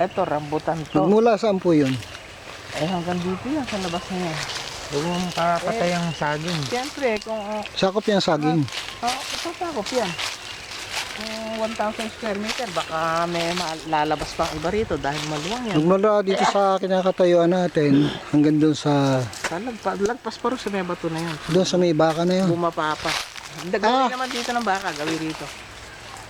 Ito, rambutan to. Magmula saan po yun? Eh, hanggang dito yan, sa labas na yan. Huwag mong papatay ang saging. Siyempre, kung... Sakop yan saging. Sasakop yan. Kung 1,000 square meter, baka may lalabas pang iba rito dahil maluwang yan. Magmula dito sa kinakatayuan natin, hanggang doon sa... Lagpas pa rin sa may bato na yun. Doon sa may baka na yun. Bumapapa. Gawin naman dito ng baka, gawin rito.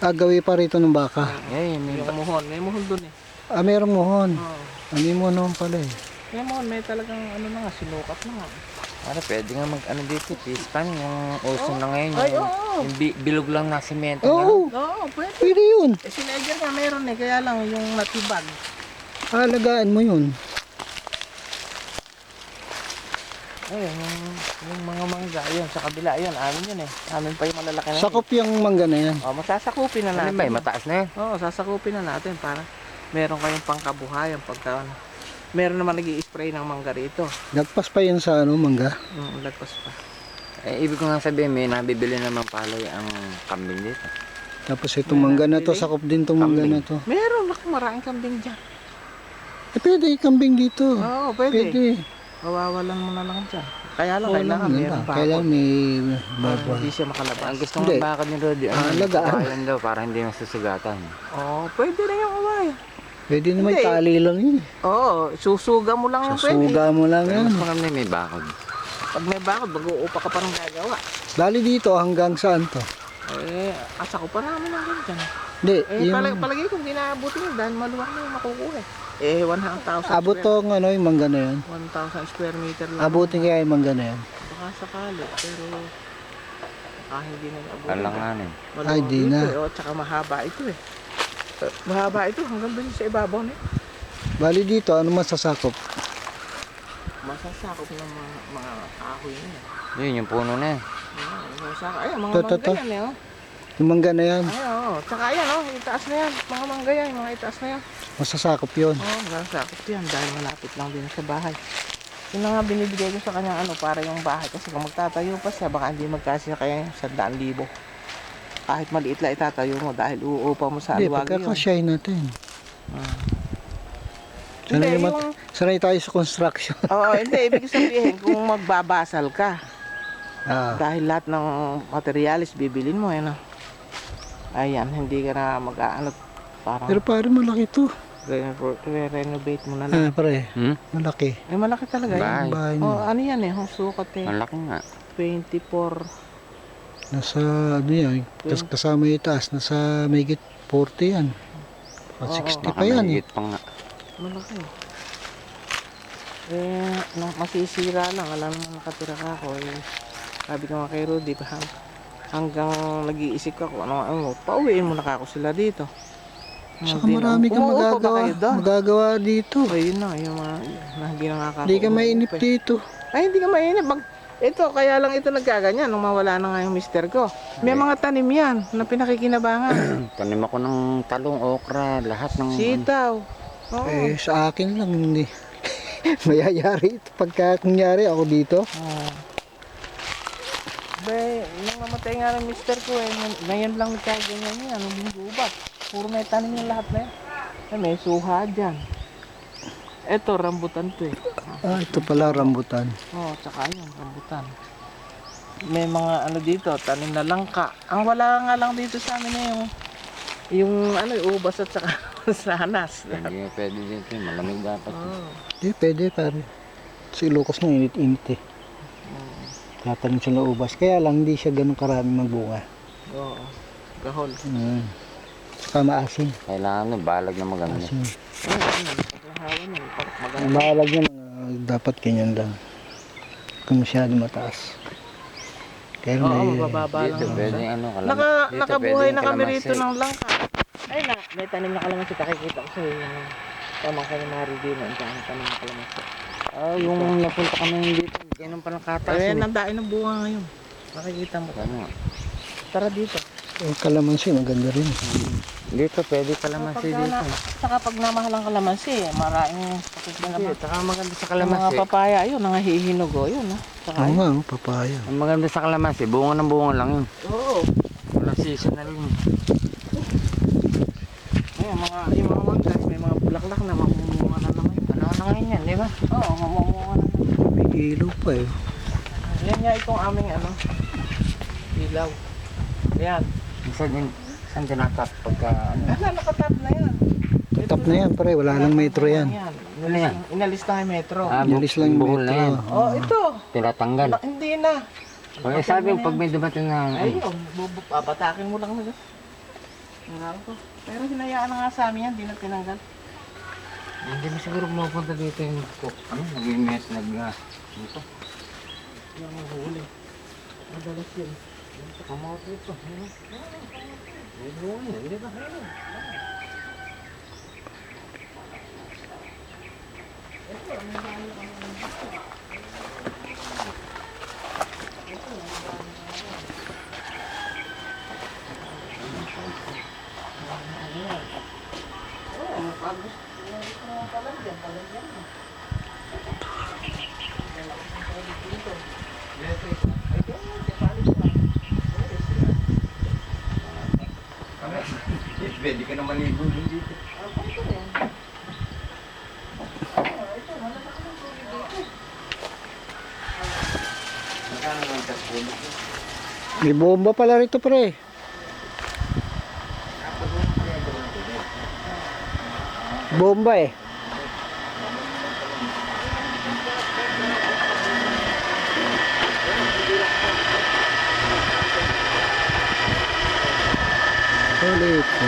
Gawi pa rito ng baka. Eh, may Yung muhon, may muhon dun eh. Merong muhon. Oo. May muhon naman pala eh. May muhon, may talagang ano na nga, sinukat na nga. Ano, pwede nga mag-ano dito, pispan, yung uso na ngayon. Ay, Yung, oo. yung bilog lang na semento. Oo, Oo, pwede. pwede yun. Eh, sinedger nga meron eh, kaya lang yung natibag. Alagaan mo yun. Ayun, yung mga mangga, yun, sa kabila, yun, amin yun eh. Amin pa yung malalaki na yun. Sakop yung mangga na yan. Oh, masasakupin na Ano natin. ba, mataas na yan? Oo, sasakupin na natin para meron kayong pangkabuhayan pagka ano. Meron naman nag-i-spray ng mangga rito. Lagpas pa yan sa langga. Lagpas pa. Eh, ibig ko nga sabihin, may nabibili naman palay ang kambing dito. Tapos itong mangga na to, sakop din itong mangga na to. Meron ako maraming kambing dyan. Pwede kambing dito. Oo, pwede. Pwede. Mawawalan mo na lang dyan. Kaya lang, Oo kailangan lang, meron pa. kailangan may Para baba. hindi siya makalabas. Ang gusto Hindi. ng bakad ni Rodi, Alagaan. kawayan daw para hindi masusugatan. Oo, pwede rin yung away. Pwede naman Hindi. tali lang yun. Oo, susuga mo lang yung pwede. Susuga mo lang Pero yan. mas maganda may bakod. Pag may bakod, mag-uupa ka pa ng gagawa. Bali dito hanggang saan to? Eh, asa ko pa namin ang dyan. Hindi, Eh, yung palagi kong ginaabutin yun dahil maluwag na yung makukuha eh. Eh, 100,000 abot to ang ano, yung mangga na yan. 1,000 square meter lang. Abutin kaya yung mangga na yan. Baka sakali, pero hindi na abutin. Alanganin. Ay, di na. Ito, eh. Tsaka mahaba ito eh. Mahaba ito hanggang doon sa ibabaw na eh. Bali dito, ano masasakop? Masasakop ng mga kahoy na yan. Yun, yung puno na yan. Ay, mga To, to, mangga to. yan eh. Oh. Yung mangga na yan, Ay, oo. Tsaka yan, oh, itaas na yan. Mga mangga yan, mga itaas na yan. masasakop yun. Oo, masasakop yan dahil malapit lang din sa bahay. Yun na nga binibigay ko sa kanya ano, para yung bahay. Kasi kung magtatayo pa siya, baka hindi magkasya kaya 100,000. Kahit maliit lang itatayo mo dahil uupa mo sa Hindi, alwagi yun. pagkakasyahin natin. Hindi, Sanay tayo sa construction. Oo, hindi. Ibig sabihin, kung magbabasal ka, dahil lahat ng materialis bibilin mo, ano. Ayan, hindi ka na mag-aanot. Parang Pero pare malaki to. renovate mo na lang. Pare, Hmm? malaki. Eh, malaki talaga yan. Bahay. Bahay Oh, niya. ano yan eh, ang sukat eh. Malaki nga. 24. Nasa ano yan, kasama yung taas, nasa mayigit 40 yan. Oo. 60 Baka pa yan eh. mahigit pa nga. Malaki. Eh, masisira lang. Alam mo nakatira ka ako. Eh, sabi ko nga kay Rudy, hanggang nag-iisip ka kung ano, pauwiin mo na ako sila dito. Saka marami kang Umuupa ba kayo doon? magagawa dito. O yun na, yung mga hindi na nga Hindi ka mainip dito. Ay, hindi ka mainip. Ito, kaya lang ito nagkaganyan nung mawala na nga yung mister ko. May mga tanim yan na pinakikinabangan. Tanim ako ng talong, okra, lahat ng... Sitaw. Oo. Eh, sa akin lang hindi. Mayayari ito pagka kunyari ako dito. Be, nung namatay nga ng mister ko eh, ngayon lang nagkaganyan yan, anong linggo ba? Puro may tanim yung lahat na yan. Eh, may suha dyan. Ito, rambutan to eh. Ito pala rambutan. Oo, tsaka yun, rambutan. May mga ano dito, tanim na langka. Ang wala nga lang dito sa amin na yung ano, ubas at saka sanas. Hindi pwede dito, malamig dapat. Hindi, pwede pare. Si Lucas na init-init eh. Tatanim siya na ubas. Kaya lang hindi siya ganun karami magbunga. Oo, gahol. Saka maasim. Kailangan ng balag na maganda. Asim. Maganda. Ang balag niya dapat ganyan lang. Kung masyado mataas. Kaya Oo, may... mabababa lang. Dito pwede ano, Nakabuhay na kami kalamansi. rito ng langka. Ay na, may tanim na kalamansi. Pakikita ko sa iyo. Tamang kayo Maridino. Ang dami tanim na kalamansi. Yung napunta kami dito, ganun pa ng katas. Ay, nandain ng bunga ngayon. Makikita mo. Ano nga. Tara dito. Yung kalamansi, maganda rin. Dito, pwede kalamansi dito. Saka pag namahal ang kalamansi, maraming sakit na naman. Saka maganda sa Yung mga kalamansi. papaya, yun, nangahihinog o, yun. Saka Oo yun. nga, papaya. Ang maganda sa kalamansi, bunga ng bunga lang yun. Oo. Walang seasonal yun. Ayan, yung mga mangga, may mga bulaklak. nagtutulak na, mamumunga na naman. Ano na ngayon yan, di ba? Oo, mamumunga na naman. May ilaw pa eh. Yan nga itong aming ano, ilaw. Ayan. Saan tinatap pagka ano? Nakatap na yan. Tatap na yan pare, wala lang metro yan. Ano yan? Inalis na yung metro. Inalis lang yung buhol na yan. metro. Oh, ito. Tinatanggal. Hindi na. Pag sabi pag may dumating na Ayun, papatakin mo lang na. Ko. Pero hinayaan na nga sa amin yan, hindi na tinanggal. hindi mo siguro mapunta dito yung ano, nag-imes, dito. Yung huli. Madalas yun. Sa kamote ito. May buwan yan, di ba? Pwede ka naman libo dito. Magkano lang tas pulo? May bomba pala rito pre. Bomba eh. Ulit po.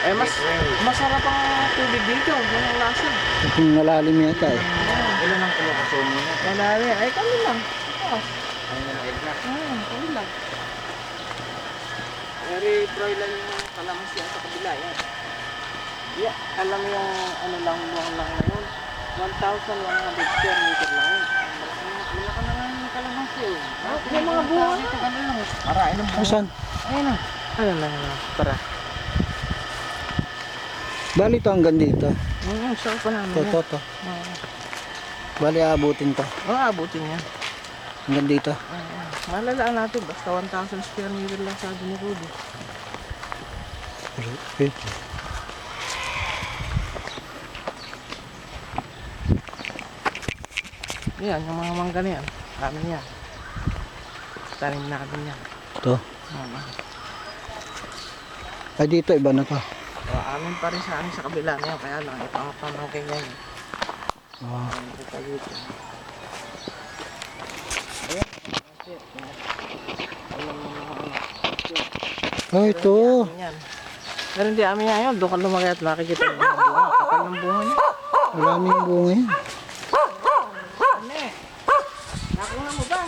Eh, masarap ang tubig dito. Yan ang lasa. Kung nalalim yata eh. Ilan ang kilokasun mo na? Malari. Ay, kami lang. Ano na na? Kami lang. Pero try lang yung kalamansi sa kabila. Yan. Yeah, alam mo yung ano lang, buwang lang na yun. 1,100 square meter lang yun. Malaki na lang yung kalamansi. May mga buwang dito. Marain ang buhay. Saan? Ayun na. Ano lang yun? Para. Bali ito hanggang dito. Saan pa namin yan? Ito. Bali aabutin to. Oo, abutin yan. Hanggang dito. Malalaan natin. Basta 1,000 square meter lang sabi ni Rudy. Okay. Yan, yung mga mangga na yan. Amin yan. Tanim natin yan. Ito. Ay dito iba na to. O, amin pa rin sa amin sa kabila na yan. Kaya lang, ito ang pamangkin yan. Ah. Ito tayo dito. Ah, ito. Yan. Pero hindi amin yan yun. Doon ka lumaki at makikita yung mga bunga. Kapal ng bunga niya. Maraming bunga yan. Ane, nakuha mo ba?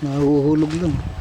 Nahuhulog lang.